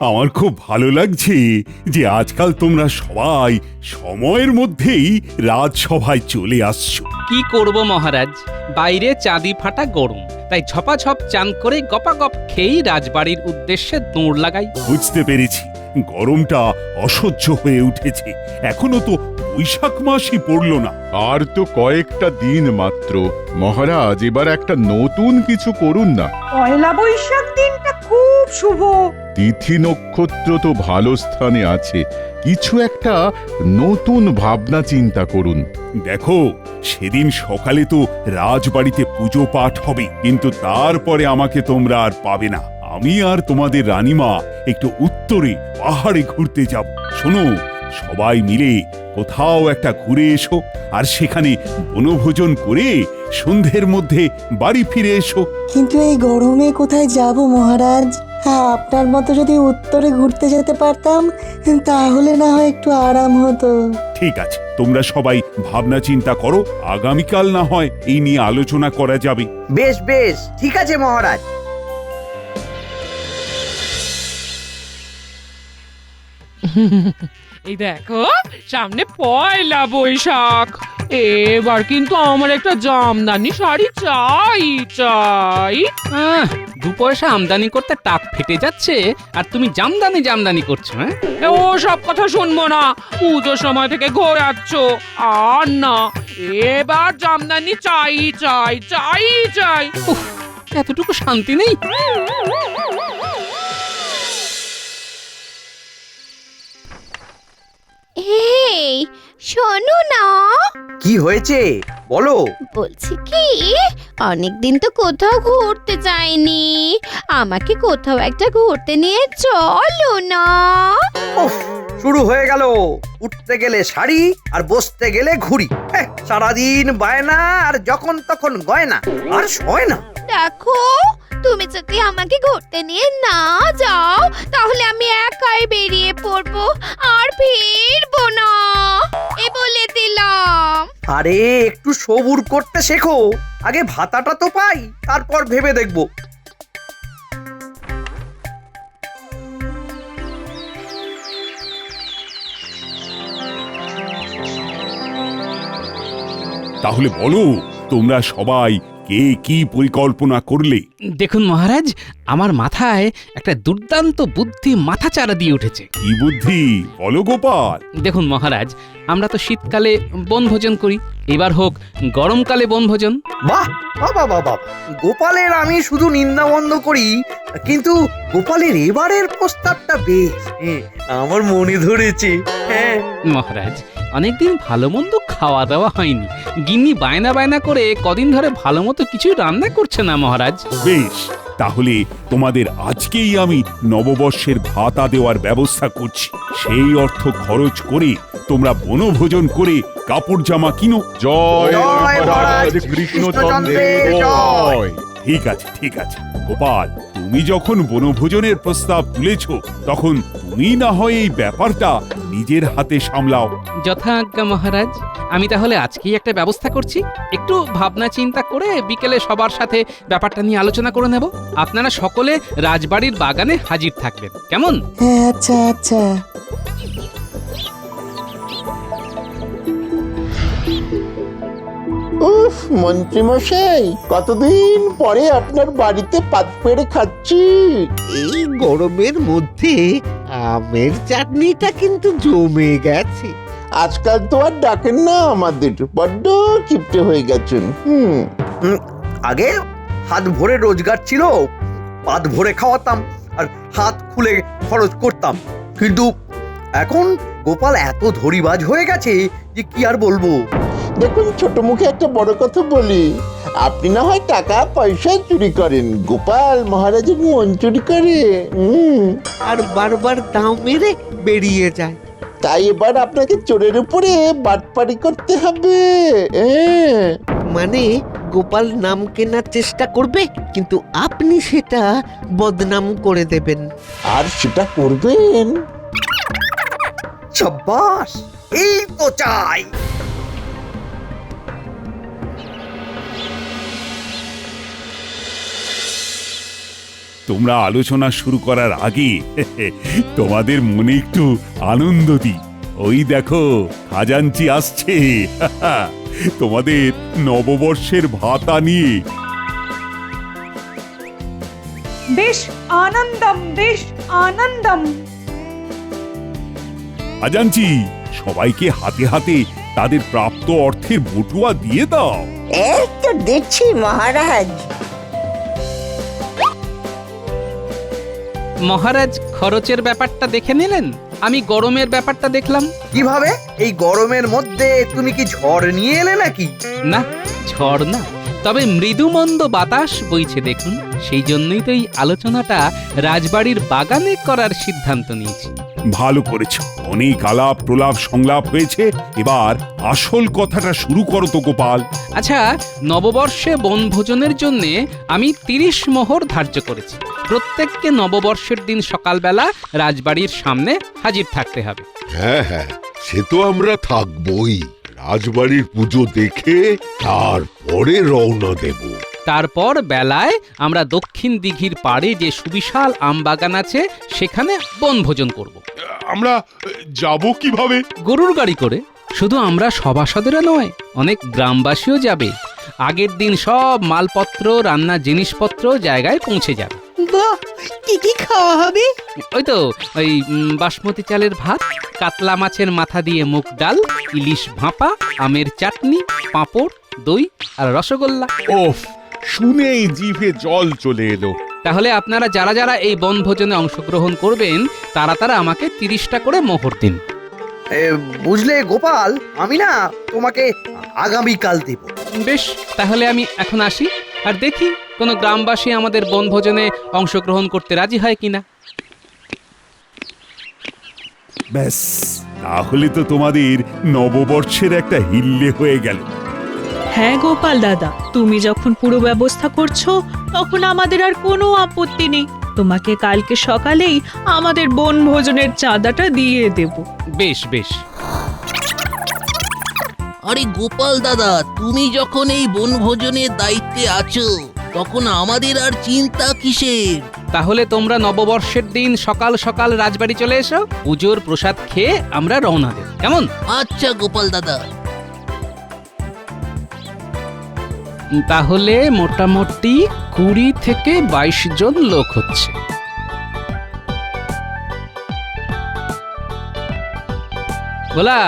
আমার খুব ভালো লাগছে যে আজকাল তোমরা সবাই সময়ের মধ্যেই রাজসভায় চলে আসছো। কি করব মহারাজ, বাইরে চাঁদি ফাটা গরম, তাই ঝপাঝপ চান করে গপাগপ খেয়েই রাজবাড়ির উদ্দেশ্যে দৌড় লাগাই। বুঝতে পেরেছি, গরমটা অসহ্য হয়ে উঠেছে। এখনো তো বৈশাখ মাসই পড়লো না। আর তো কয়েকটা দিন মাত্র। মহারাজ, এবার একটা নতুন কিছু করুন না। পয়লা বৈশাখ দিনটা খুব শুভ। তিথি নক্ষত্র তো ভালো স্থানে আছে, কিছু একটা নতুন ভাবনা চিন্তা করুন। দেখো, সেদিন সকালে তো রাজবাড়িতে পুজো পাঠ হবে, কিন্তু তারপরে আমাকে তোমরা আর পাবে না। আমি আর তোমাদের রানীমা একটু উত্তরে পাহাড়ে ঘুরতে যাব। শোনো, সবাই মিলে কোথাও একটা ঘুরে এসো, আর সেখানে বনভোজন করে সন্ধ্যের মধ্যে বাড়ি ফিরে এসো। কিন্তু এই গরমে কোথায় যাব মহারাজ? হ্যাঁ, আপনার মতো যদি উত্তরে ঘুরতে যেতে পারতাম তাহলে না হয় একটু আরাম হতো। ঠিক আছে, তোমরা সবাই ভাবনা চিন্তা করো, আগামীকাল না হয় এই নিয়ে আলোচনা করা যাবে। বেশ বেশ, ঠিক আছে মহারাজ। এই দেখো, সামনে পয়লা বৈশাখ। এবার কিন্তু আমার একটা জামদানি শাড়ি চাই চাই। দু পয়সা আমদানি করতে টাক ফেটে যাচ্ছে, আর তুমি জামদানি জামদানি করছো। হ্যাঁ, ও সব কথা শুনবো না, পুজোর সময় থেকে ঘোরাচ্ছ। আর না, এবার জামদানি চাই চাই চাই চাই। উফ, এতটুকু শান্তি নেই। এই শোনো না, কি হয়েছে বলো। বলছি কি, অনেকদিন তো কোথাও ঘুরতে যাইনি, আমাকে কোথাও একটা ঘুরতে নিয়ে চলো না। উফ, শুরু হয়ে গেল। উঠতে গেলে শাড়ি আর বসতে গেলে ঘুড়ি। সারাদিন বায়না আর যখন তখন গয়না, আর সয় না। দেখো, তুমি যদি আমাকে ঘুরতে নিয়ে না যাও তাহলে আমি একাই বেরিয়ে পড়বো, আর ফিরবো না, এ বলে দিলাম। আরে একটু সবুর করতে শেখো, আগে ভাতাটা তো পাই, তারপর ভেবে দেখবো। তাহলে বলো, তোমরা সবাই কে কি পরিকল্পনা করলে? দেখুন মহারাজ, আমার মাথায় একটা দুর্দান্ত বুদ্ধি মাথা চারা দিয়ে উঠেছে। কি বুদ্ধি বলো গোপাল? দেখুন মহারাজ, আমরা তো শীতকালে বনভোজন করি, এবার হোক গরমকালে বনভোজন। বাহ বাবা বাবা, গোপালের আমি শুধু নিন্দা বন্ধ করি, কিন্তু গোপালের এবারের প্রস্তাবটা বেশ, আমার মনে ধরেছে। হ্যাঁ মহারাজ, অনেকদিন ভালো মন্দ খাওয়া দাওয়া হয়নি, গিন্নি বায়না বায়না করে কদিন ধরে ভালো মতো কিছু রান্না করছে না মহারাজ। বেশ, তাহলে তোমাদের আজকেই আমি নববর্ষের ভাতা দেওয়ার ব্যবস্থা করছি। সেই অর্থ খরচ করে তোমরা বনভোজন করে কাপড় জামা কিনো। জয় জয় মহারাজ মহারাজ কৃষ্ণচন্দ্রের কৃষ্ণচন্দ্রের জয়। ঠিক আছে, ঠিক আছে গোপাল, তুমি যখন বনভোজনের প্রস্তাব তুলেছ, তখন তুমি না হয় এই ব্যাপারটা নিজের হাতে সামলাও। যথাজ্ঞা মহারাজ, আমি তাহলে আজকেই একটা ব্যবস্থা করছি। একটু ভাবনা চিন্তা করে বিকেলে সবার সাথে ব্যাপারটা নিয়ে আলোচনা করে নেব। আপনারা সকলে রাজবাড়ির বাগানে হাজির থাকবেন, কেমন? হ্যাঁ, আচ্ছা আচ্ছা। উফ, মন্ত্রীমশাই, কতদিন পরে আপনার বাড়িতে পাত পেড়ে খাচ্ছি। এই গরমের মধ্যে আমের চাটনিটা কিন্তু জমে গেছে। আজকাল তো আর ডাকেন না আমাদের, বড্ড কিপটে হয়ে গেছেন। আগে হাত ভরে রোজগার ছিল, পাত ভরে খাওয়াতাম আর হাত খুলে খরচ করতাম, কিন্তু এখন গোপাল এত ধরিবাজ হয়ে গেছে যে কি আর বলবো। দেখুন, ছোট মুখে একটা বড় কথা বলি, আপনি না হয় টাকা পয়সা চুরি করেন, গোপাল মহারাজের মন চুরি করে। আর বারবার দাম মেরে বেরিয়ে যায়। তাই এবার আপনাকে চোরের উপরে বাটপাড়ি করতে হবে। মানে গোপাল নাম কেনার চেষ্টা করবে, কিন্তু আপনি সেটা বদনাম করে দেবেন। আর সেটা করবেন। সাব্বাস, এই তো চাই। তোমরা আলোচনা শুরু করার আগে তোমাদের মনে একটু আনন্দ দিই। ওই দেখো খাজাঞ্চি আসছে তোমাদের নববর্ষের ভাতা নিয়ে। বেশ আনন্দম। খাজাঞ্চি, সবাইকে হাতে হাতে তাদের প্রাপ্ত অর্থের বটুয়া দিয়ে দাও। এই তো দিচ্ছি মহারাজ। মহারাজ খরচের ব্যাপারটা দেখে নিলেন, আমি গরমের ব্যাপারটা দেখলাম। কিভাবে? এই গরমের মধ্যে তুমি কি ঝড় নিয়ে এলে নাকি? না, ঝড় না, তবে মৃদুমন্দ বাতাস বইছে দেখুন। সেই জন্যই তো এই আলোচনাটা রাজবাড়ির বাগানে করার সিদ্ধান্ত নিয়েছি। ভালো করেছো, অনেক আলাপ প্রলাপ সংলাপ হয়েছে, এবার আসল কথাটা শুরু করো তো গোপাল। আচ্ছা, নববর্ষে বনভোজনের জন্য আমি 30 মোহর ধার্য করেছি। প্রত্যেককে নববর্ষের দিন সকালবেলা রাজবাড়ির সামনে হাজির থাকতে হবে। হ্যাঁ হ্যাঁ, সে তো আমরা থাকবই। রাজবাড়ির পুজো দেখে তারপরে রওনা দেব। তারপর বেলায় আমরা দক্ষিণ দিঘির পাড়ে যে সুবিশাল আমবাগান আছে সেখানে বনভোজন করব। আমরা যাব কিভাবে? গরুর গাড়ি করে। শুধু আমরা সভাসদেরা নয়, অনেক গ্রামবাসীও যাবে। আগের দিন সব মালপত্র, রান্নার জিনিসপত্র জায়গায় পৌঁছে যাবে। বাহ, কি কি খাওয়া হবে? ওই তো ওই বাসমতি চালের ভাত, কাতলা মাছের মাথা দিয়ে মুগ ডাল, ইলিশ ভাপা, আমের চাটনি, পাঁপড়, দই আর রসগোল্লা। ওফ, শুনেই জিভে জল চলে এলো। তাহলে আপনারা যারা যারা এই বনভোজনে অংশগ্রহণ করবেন তারা তারা আমাকে 30টা করে মোহর দিন। বুঝলে গোপাল, আমি না তোমাকে আগামীকাল দেব। বেশ, তাহলে আমি এখন আসি, আর দেখি কোনো গ্রামবাসী আমাদের বনভোজনে অংশগ্রহণ করতে রাজি হয় কিনা। ব্যাস, তাহলে তো তোমাদের নববর্ষের একটা হিল্লে হয়ে গেল। হ্যাঁ গোপাল দাদা, তুমি যখন পুরো ব্যবস্থা করছো তখন আমাদের আর কোনো আপত্তি নেই। তোমাকে কালকে সকালেই আমাদের বনভোজনের চাঁদাটা দিয়ে দেব। বেশ বেশ। আরে গোপাল দাদা, তুমি যখন এই বনভোজনের দায়িত্বে আছো তখন আমাদের আর চিন্তা কিসের? তাহলে তোমরা নববর্ষের দিন সকাল সকাল রাজবাড়ি চলে এসো, পুজোর প্রসাদ খেয়ে আমরা রওনা দেব, কেমন? আচ্ছা গোপাল দাদা। তাহলে মোটামুটি 20 থেকে 22 জন লোক হচ্ছে। বলা,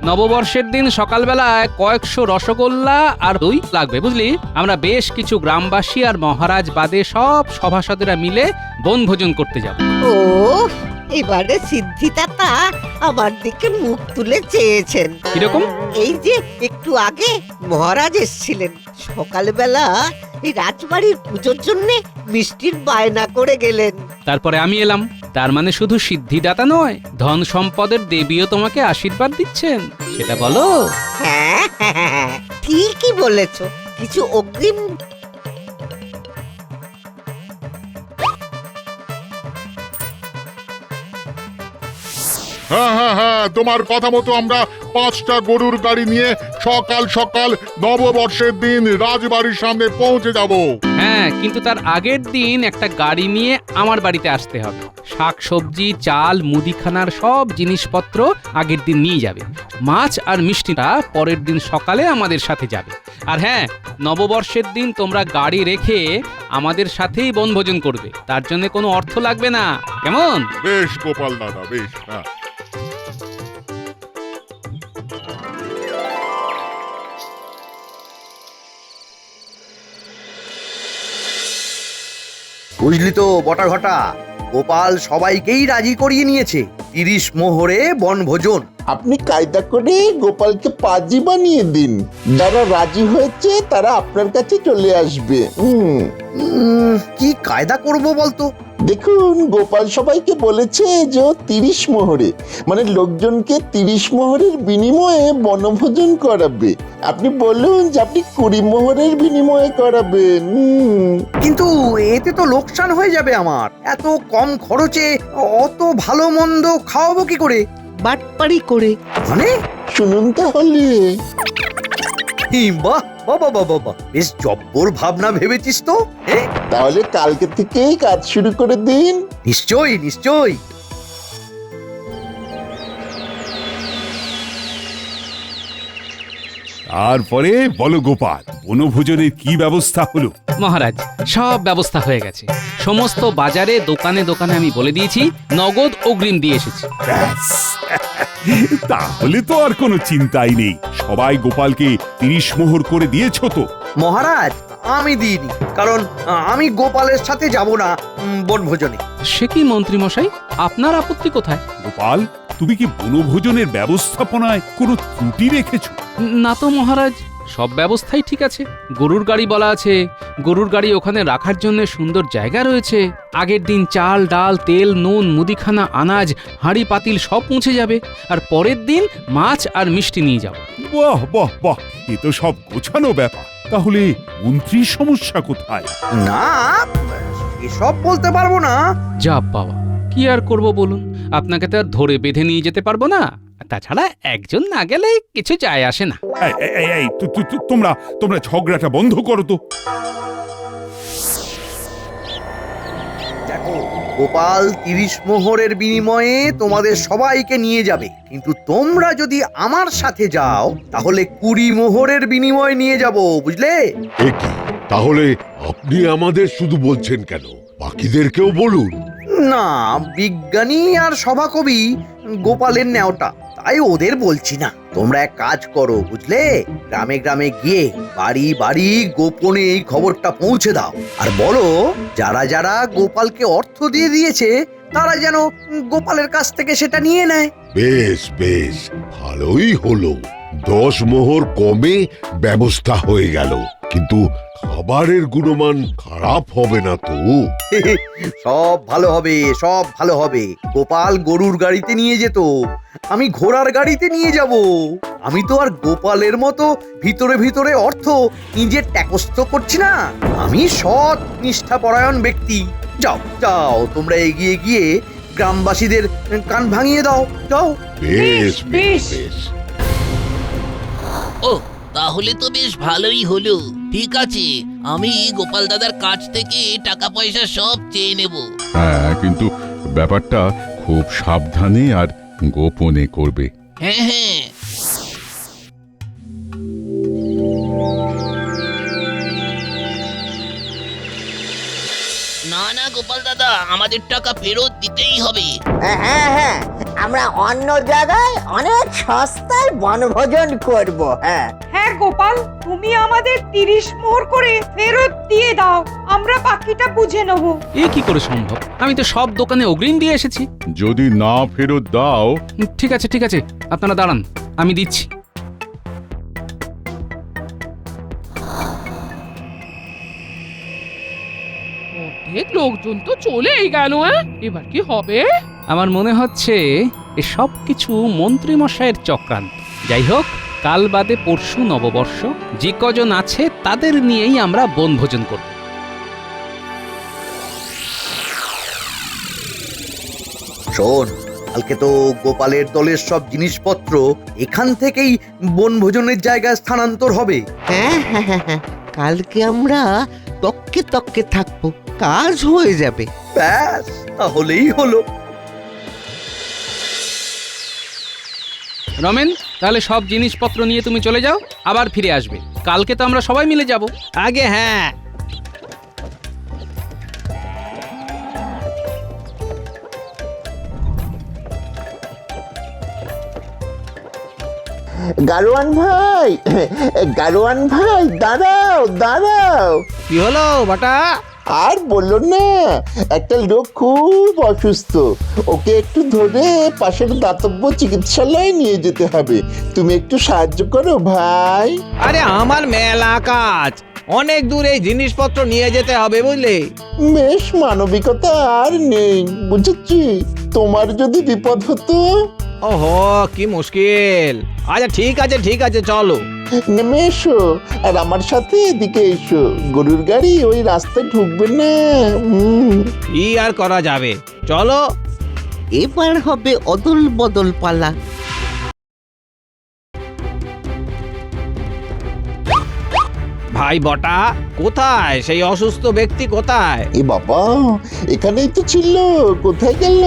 নববর্ষের দিন সকালবেলায় কয়েকশো রসগোল্লা আর দই লাগবে, বুঝলি? আমরা বেশ কিছু গ্রামবাসী আর মহারাজ বাদে সব সভাসদেরা মিলে বনভোজন করতে যাব। ও, এবারে সিদ্ধিদাতা আমার দিকে মুখ তুলে চেয়েছেন। কিরকম? এই যে একটু আগে মহারাজ এসেছিলেন, সকালবেলা এই রাজবাড়ির পুজোর জন্য মিষ্টির বায়না করে গেলেন। তারপরে আমি এলাম, তার মানে শুধু সিদ্ধিদাতা নয়, ধন সম্পদের দেবীও তোমাকে আশীর্বাদ দিচ্ছেন, সেটা বলো। হ্যাঁ হ্যাঁ, ঠিকই বলেছ। কিছু অগ্রিম হ্যাঁ হ্যাঁ হ্যাঁ, তোমার কথা মতো আমরা 5টা গরুর গাড়ি নিয়ে সকাল সকাল নববর্ষের দিন রাজবাড়ির সামনে পৌঁছে যাব। হ্যাঁ, কিন্তু তার আগের দিন একটা গাড়ি নিয়ে আমার বাড়িতে আসতে হবে। শাক সবজি, চাল, মুদিখানার সব জিনিসপত্র আগের দিন নিয়ে যাবে। মাছ আর মিষ্টিটা পরের দিন সকালে আমাদের সাথে যাবে। আর হ্যাঁ, নববর্ষের দিন তোমরা গাড়ি রেখে আমাদের সাথেই বনভোজন করবে, তার জন্য কোনো অর্থ লাগবে না, কেমন? বেশ গোপাল দাদা, বেশ। হ্যাঁ, বুঝলি তো বটা ঘটা, গোপাল সবাইকেই রাজি করিয়ে নিয়েছে। 30 মোহরে বনভোজন। আপনি কায়দা করে গোপালকে পাজি বানিয়ে দিন। যারা রাজি হয়েছে তারা আপনার কাছে চলে আসবে। কি কায়দা করব বলতো? দেখুন, গোপাল সবাইকে বলেছে যে ও 30 মোহরে, মানে লোকজনকে 30 মোহরের বিনিময়ে বনভোজন করাবে। আপনি বলুন যে আপনি 20 মোহরের বিনিময়ে করাবেন। কিন্তু এতে তো লোকসান হয়ে যাবে আমার। এত কম খরচে অত ভালো মন্দ খাওয়াবো কি করে? বাটপাড়ি করে। মানে শুনুন তাহলে। বাহ, বাবা বাবা বাবা, বেশ জব্বর ভাবনা ভেবেছিস তো। তাহলে কালকে থেকেই কাজ শুরু করে দিন। নিশ্চয়ই নিশ্চয়ই। তারপরে বলো গোপাল, বনভোজনের কি ব্যবস্থা হলো? মহারাজ, সব ব্যবস্থা হয়ে গেছে। সমস্ত বাজারে দোকানে দোকানে আমি বলে দিয়েছি, নগদ অগ্রিম দিয়ে এসেছি। ব্যাস, তাহলে তো আর কোনো চিন্তাই নেই। সবাই গোপালকে 30 মোহর করে দিয়েছো তো? মহারাজ, আমি দিইনি, কারণ আমি গোপালের সাথে যাব না বনভোজনে। সে কি মন্ত্রী মশাই, আপনার আপত্তি কোথায়? গোপাল, তুমি কি বনভোজনের ব্যবস্থাপনায় কোনো ত্রুটি রেখেছো? না তো মহারাজ, সব ব্যবস্থাই ঠিক আছে। গরুর গাড়ি বলা আছে, গরুর গাড়ি ওখানে রাখার জন্য সুন্দর জায়গা রয়েছে। আগের দিন চাল ডাল তেল নুন মুদিখানা আনাজ হাঁড়ি পাতিল সব পৌঁছে যাবে, আর পরের দিন মাছ আর মিষ্টি নিয়ে যাও। বাহ বাহ বাহ, এ তো সব গোছানো ব্যাপার। তাহলে মন্ত্রীর সমস্যা কোথায়? না, এসব বলতে পারবো না। যা বাবা, কি আর করব বলুন, আপনাকে তো আর ধরে বেঁধে নিয়ে যেতে পারবো না। তাছাড়া একজন না গেলে কিছু যায় আসে না। এই, তোমরা ঝগড়াটা বন্ধ করো তো। দেখো, গোপাল 30 মোহরের বিনিময়ে তোমাদের সবাইকে নিয়ে যাবে, কিন্তু তোমরা যদি আমার সাথে যাও তাহলে 20 মোহরের বিনিময়ে নিয়ে যাব, বুঝলে? একি, তাহলে আপনি আমাদের শুধু বলছেন কেন? বাকিদেরকেও বলুন। না, বিজ্ঞানী আর সভাকবি গোপালের নেওটা, তাই ওদের বলছি না। তোমরা এক কাজ করো, বুঝলে, গ্রামে গ্রামে গিয়ে বাড়ি বাড়ি গোপনে এই খবরটা পৌঁছে দাও, আর বলো যারা যারা গোপালকে অর্থ দিয়ে দিয়েছে তারা যেন গোপালের কাছ থেকে সেটা নিয়ে নেয়। বেশ বেশ, ভালোই হলো। 10 মোহর কমে ব্যবস্থা হয়ে গেল, কিন্তু খাবারের গুণমান খারাপ হবে না তো? সব ভালো হবে, সব ভালো হবে। গোপাল গরুর গাড়িতে নিয়ে যেত, আমি ঘোড়ার গাড়িতে নিয়ে যাব। আমি তো আর গোপালের মতো ভিতরে ভিতরে অর্থ নিজের ট্যাকস্থ করছি না। আমি সৎ নিষ্ঠাপরায়ণ ব্যক্তি। যাও যাও, তোমরা এগিয়ে গিয়ে গ্রামবাসীদের কান ভাঙিয়ে দাও, যাও। বেশ বেশ। বেশ। ও, তাহলে তো বেশ ভালোই হলো। ঠিক আছে, আমি গোপাল দাদার কাছ থেকে টাকা পয়সা সব চেয়ে নেব। হ্যাঁ, কিন্তু ব্যাপারটা খুব সাবধানে আর গোপনে করবে। হ্যাঁ হ্যাঁ। না না গোপাল দাদা, আমাদের টাকা ফেরত দিতেই হবে। হ্যাঁ হ্যাঁ, আমরা অন্য জায়গায় অনেক সস্তায় বনভোজন করব। হ্যাঁ হ্যাঁ গোপাল, তুমি আমাদের 30 মোহর করে ফেরত দিয়ে দাও, আমরা বাকিটা বুঝে নেব। এ কি করে সম্ভব? আমি তো সব দোকানে অগ্রিম দিয়ে এসেছি। যদি না ফেরত দাও, ঠিক আছে ঠিক আছে, আপনারা দাঁড়ান, আমি দিচ্ছি। অনেক লোকজন তো চলেই গেল, এবার কি হবে? আমার মনে হচ্ছে এ সব কিছু মন্ত্রী মশাইয়ের চক্রান্ত। যাই হোক, কাল বাদে পরশু নববর্ষ, যে কজন আছে তাদের নিয়েই আমরা বনভোজন করব। শোন, কালকে তো গোপালের দলের সব জিনিসপত্র এখান থেকেই বনভোজনের জায়গায় স্থানান্তর হবে। হ্যাঁ হ্যাঁ হ্যাঁ হ্যাঁ, কালকে আমরা তককে তককে থাকবো, কাজ হয়ে যাবে। ব্যাস, তাহলেই হলো। রমেন, তাহলে সব জিনিসপত্র নিয়ে তুমি চলে যাও, আবার ফিরে আসবে। কালকে তো আমরা সবাই মিলে যাব। আগে হ্যাঁ। গারোয়ান ভাই, গারোয়ান ভাই, দাঁড়াও দাঁড়াও। কি হলো বাটা? আর বললো না, একটা লোক খুব অসুস্থ, ওকে একটু ধরে পাশের দাতব্য চিকিৎসালয়ে নিয়ে যেতে হবে। তুমি একটু সাহায্য করো ভাই। আরে আমার মেলা কাজ, অনেক দূর এই জিনিসপত্র নিয়ে যেতে হবে বুঝলে। বেশ, মানবিকতা আর নেই, বুঝেছি। তোমার যদি বিপদ হতো। ওহো, কি মুশকিল। আচ্ছা ঠিক আছে চলো। নেমে এসো, আর আমার সাথে এদিকে এসো। গরুর গাড়ি ওই রাস্তায় ঢুকবে না। কি আর করা যাবে, চলো। এবার হবে অদল বদল পালা। ভাই বটা, কোথায় সেই অসুস্থ ব্যক্তি কোথায়? এ বাবা, এখানেই তো ছিল, কোথায় গেল?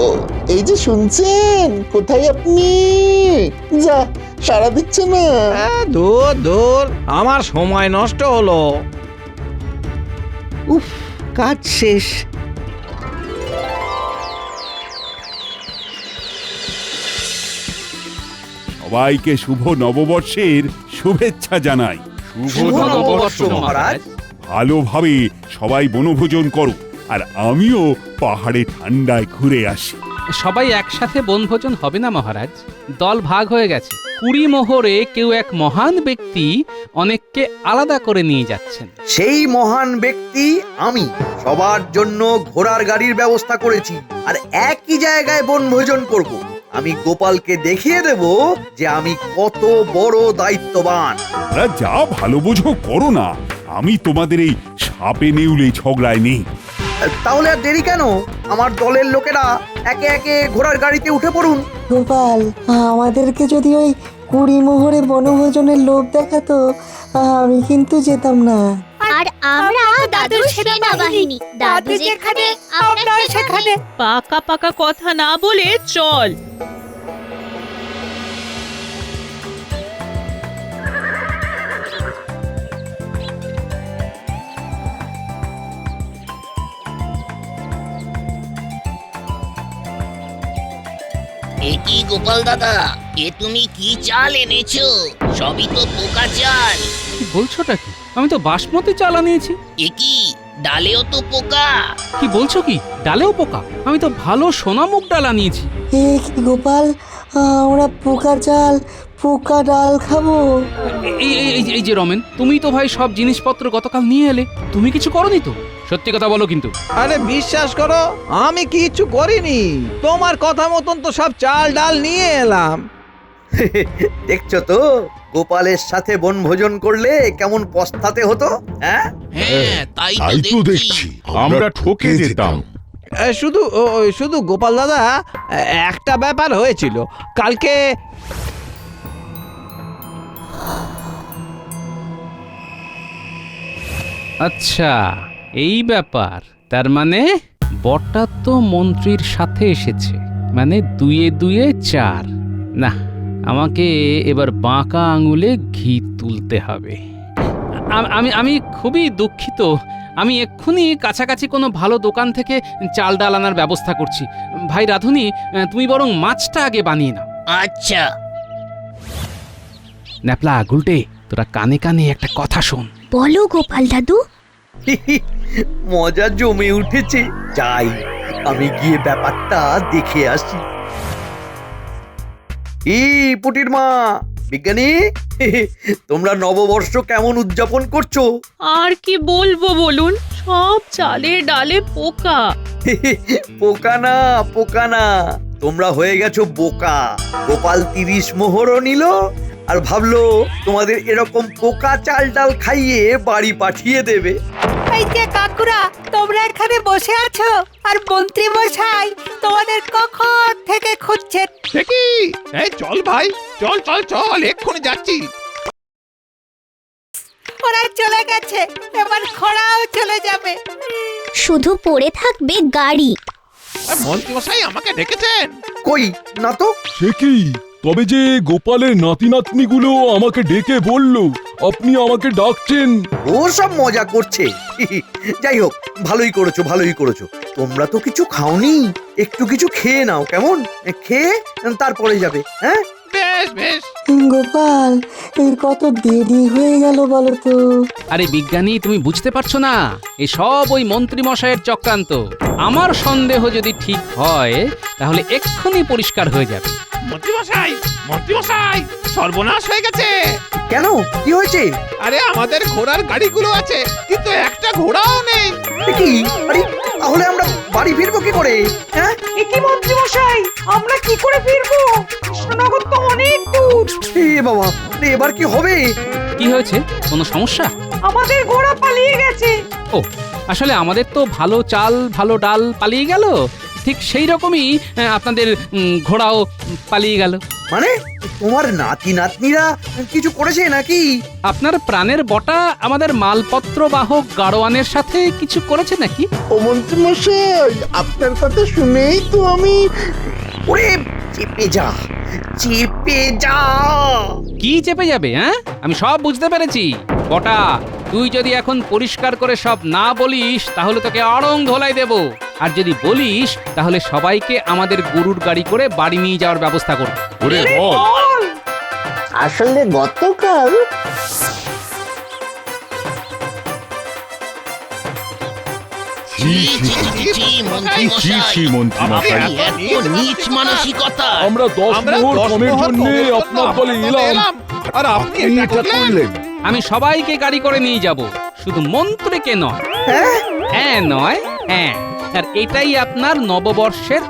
ও, এই যে শুনছেন, কোথায় আপনি? যা, সাড়া দিচ্ছে না। দূর দূর, আমার সময় নষ্ট হলো। উফ, কাজ শেষ। সবাইকে শুভ নববর্ষের শুভেচ্ছা জানাই। শুভ নববর্ষ মহারাজ। ভালোভাবে সবাই বনভোজন করো, আর আমিও পাহাড়ে ঠান্ডায় ঘুরে আসি। সবাই একসাথে বনভোজন হবে না মহারাজ, দল ভাগ হয়ে গেছে। 20 মোহরে কেউ এক মহান ব্যক্তি অনেককে আলাদা করে নিয়ে যাচ্ছেন। সেই মহান ব্যক্তি আমি। সবার জন্য ঘোড়ার গাড়ির ব্যবস্থা করেছি, আর একই জায়গায় বনভোজন করব। আমি গোপালকে দেখিয়ে দেব যে আমি কত বড় দায়িত্ববান। তোমরা যা ভালো বোঝো করো না, আমি তোমাদের এই সাপে নেউলে ঝগড়ায় নেই। তাহলে আর দেরি কেন? আমার দলের লোকেরা একে একে ঘোড়ার গাড়িতে উঠে পড়ুন। গোপাল, আমাদেরকে যদি ওই 20 মোহরে বনভোজনের লোভ দেখাতো, আমি কিন্তু যেতাম না। আর আমরা দাদুর সেনাবাহিনী, দাদু যেখানে আমরা সেখানে। পাকা পাকা কথা না বলে চল। এ কি গোপাল দাদা, এ তুমি কি চাল এনেছো? সবই তো পোকা চাল। কি বলছোটা কি? আমি তো বাসমতি চাল আনিয়েছি। এ কি, ডালেও তো পোকা। কি বলছো কি? ডালেও পোকা? আমি তো ভালো সোনামুগ ডাল আনিয়েছি। এ কি গোপাল, আমরা পোকা চাল পোকা ডাল খাবো? এই যে রমেন, তুমি তো ভাই সব জিনিসপত্র গতকাল নিয়ে এলে, তুমি কিছু করনি তো? সত্যি কথা বলো কিন্তু। আরে বিশ্বাস করো, আমি কিছু করিনি। তোমার কথা মতন তো সব চাল ডাল নিয়ে এলাম। দেখছো তো, গোপালের সাথে বনভোজন করলে কেমন পস্তাতে হতো। হ্যাঁ, হ্যাঁ, তাই তাই তো তো দেখছি। দেখছি আমরা ঠকে যেতাম। শুধু গোপাল দাদা, একটা ব্যাপার হয়েছিল কালকে। আচ্ছা, এই ব্যাপার। তার মানে বটটা তো মন্ত্রীর সাথে এসেছে, মানে 2 এ 2 4। না, আমাকে এবার বাঁকা আঙুলে ঘি তুলতে হবে। আমি খুবই দুঃখিত। আমি এক্ষুনি কাছাকাছি কোনো ভালো দোকান থেকে চাল ডাল আনার ব্যবস্থা করছি। ভাই রাধুনি, তুমি বরং মাছটা আগে বানিয়ে নাও। আচ্ছা। ন্যাপলা গুলটে, তোরা কানে কানে একটা কথা শোন। বলো গোপাল দাদু। মজা জমে উঠেছে। যাই, আমি গিয়ে ব্যাপারটা দেখে আসি। পুটির মা, বিজ্ঞানী, তোমরা নববর্ষ কেমন উদযাপন করছো? আর কি বলবো বলুন, সব চালে ডালে পোকা। পোকা না, পোকা না, তোমরা হয়ে গেছো বোকা। গোপাল 30 মোহরও নিল, আর ভাবলো তোমাদের এরকম পোকা চাল ডাল খাইয়ে বাড়ি পাঠিয়ে দেবে। এই যে কাকুরা, তোমরা এখানে বসে আছো, আর মন্ত্রী মশাই তোমাদের কখন থেকে খুঁজছেন। দেখি, এই চল ভাই, চল চল চল, এক্ষুনি যাচ্ছি। ওরা চলে গেছে, এবার খোড়াও চলে যাবে। শুধু পড়ে থাকবে গাড়ি। মন্ত্রী মশাই আমাকে ডেকেছেন? কই না তো। সে কি? তবে যে গোপালের নাতি নাতনিগুলো আমাকে ডেকে বলল আপনি আমাকে ডাকছেন। ও সব মজা করছে। যাই হোক, ভালোই করেছো, ভালোই করেছো। তোমরা তো কিছু খাওনি, একটু কিছু খেয়ে নাও, কেমন? খেয়ে তারপরে যাবে। হ্যাঁ, বেশ বেশ। গোপাল, এর কত দেরি হয়ে গেল বলো তো? আরে বিজ্ঞানী, তুমি বুঝতে পারছো না? এসব ওই মন্ত্রী মশাইয়ের চক্রান্ত। আমার সন্দেহ যদি ঠিক হয়, তাহলে এক্ষুনি পরিষ্কার হয়ে যাবে। মন্ত্রী মশাই, মন্ত্রী মশাই, সর্বনাশ হয়ে গেছে। কেন, কি হয়েছে? আরে আমাদের ঘোড়ার গাড়িগুলো আছে, কিন্তু একটা ঘোড়াও নেই। কি? আরে তাহলে আমরা বাড়ি ফিরবো কি করে? হ্যাঁ, কি মন্ত্রী মশাই, আমরা কি করে ফিরবো? কৃষ্ণনগর তো অনেক দূর। বাবা, এবার কি হবে? কি হয়েছে? কোনো সমস্যা? আমাদের ঘোড়া পালিয়ে গেছে। ও, আসলে আমাদের তো ভালো চাল ভালো ডাল পালিয়ে গেল, ঠিক সেই রকমই আপনাদের ঘোড়াও পালিয়ে গেল। মানে তোমার নাতি নাতনিরা কিছু করেছে নাকি? আপনার প্রাণের বটা আমাদের মালপত্র বাহক গাড়োয়ানের সাথে কিছু করেছে নাকি? ও মন্ত্রী মশাই, আপনার কথা শুনেই তো আমি ওরে চেপে যা, চেপে যা। কি চেপে যাবে? হ্যাঁ, আমি সব বুঝতে পেরেছি। বটা, তুই যদি এখন পরিষ্কার করে সব না বলিস তাহলে তোকে আড়ং ধোলাই দেব, আর যদি বলিস তাহলে সবাইকে আমাদের গরুর গাড়ি করে বাড়ি নিয়ে যাওয়ার ব্যবস্থা করব। ওরে বল। আসলে গতকাল ছি, ছি, ছি, ছি, মন্ত্রী ছি, মশাই। ছি, মন্ত্রী মশাই। আপনি এত নীচ মানসিকতা। আমরা 10 মোহর কমের জন্য আপনার বলে এলাম, আর আপনি এটা করলেন। আমি সবাইকে গাড়ি করে নিয়ে যাব, শুধু মন্ত্রীকে নয়। হ্যাঁ নয়, হ্যাঁ। আর এটাই আপনার নববর্ষের